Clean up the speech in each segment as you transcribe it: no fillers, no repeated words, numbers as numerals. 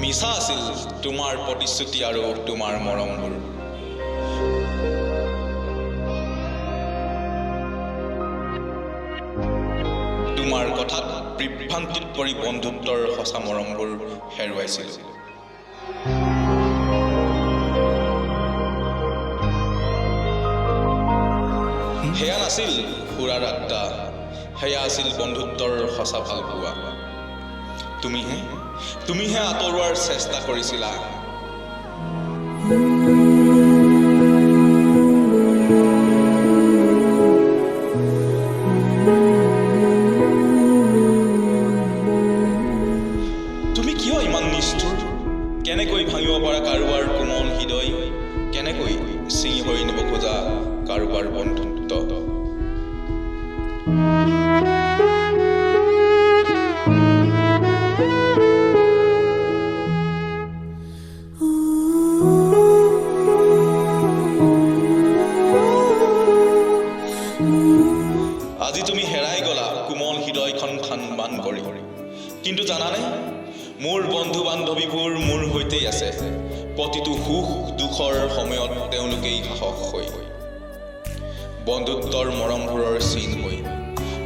মিছা আছিল তোমাৰ প্ৰতিশ্ৰুতি আৰু তোমাৰ মৰমবোৰ। তোমাৰ কথাত বিভ্ৰান্তিত পৰি বন্ধুত্বৰ সঁচা মৰমবোৰ হেৰুৱাইছিল। সেয়া নাছিল সুৰাৰ আড্ডা, সেয়া আছিল বন্ধুত্বৰ সঁচা ভালপোৱা। তুমিহে আঁতৰোৱাৰ চেষ্টা কৰিছিলা। তুমি কিয় ইমান নিষ্ঠুৰ? কেনেকৈ ভাঙিব পাৰা কাৰোবাৰ কোমল হৃদয়? কেনেকৈ ছিঙি হৈ নিব খোজা কাৰোবাৰ বন্ধুত্ব? আজি তুমি হেৰাই গলা কোমল হৃদয়খন খান কৰি। কিন্তু জানানে, মোৰ বন্ধু বান্ধৱীবোৰ মোৰ সৈতেই আছে। প্ৰতিটো সুখ দুখৰ সময়ত তেওঁলোকেই সাহস হৈ, বন্ধুত্বৰ মৰমবোৰৰ চিন হৈ।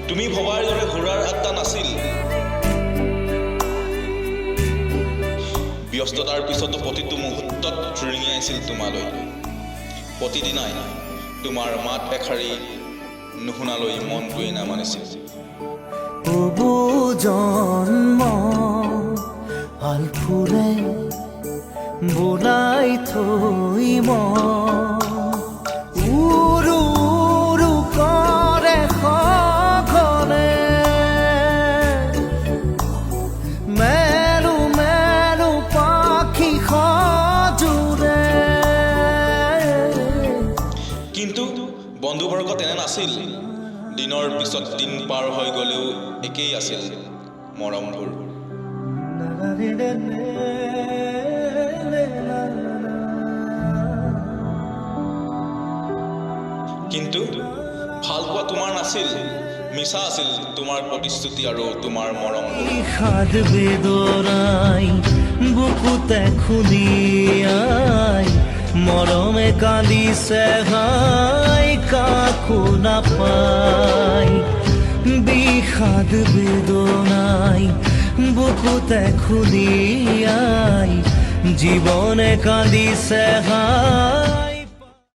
তুমি ভবাৰ দৰে সুৰাৰ আড্ডা নাছিল। ব্যস্ততাৰ পিছতো প্ৰতিটো মুহূৰ্তত ৰিঙিয়াইছিল তোমালৈ। প্ৰতিদিনাই তোমাৰ মাত এষাৰি নুশুনালৈ মনটোৱে নামানিছিল। জন্ম আলফুৰে বোলাই থৈ উৰু উৰু কৰে সঘনে, মেলু মেলু পাখি সজোৰে। কিন্তু বন্ধুবৰ্গ তেনে নাছিল। দিনৰ পিছত দিন পাৰ হৈ গ'লেও একেই আছিল মৰমবোৰ। কিন্তু ভালপোৱা তোমাৰ নাছিল, মিছা আছিল তোমাৰ প্ৰতিশ্ৰুতি আৰু তোমাৰ মৰমবোৰ। সাদ বেদনাই বুকুতে খুলিয়াই মৰমে কান্দিছে হাই কাকো নাপাই। বিষাদ বেদনাই বুকুতে খুলিয়াই জীৱনে কান্দিছে হাই।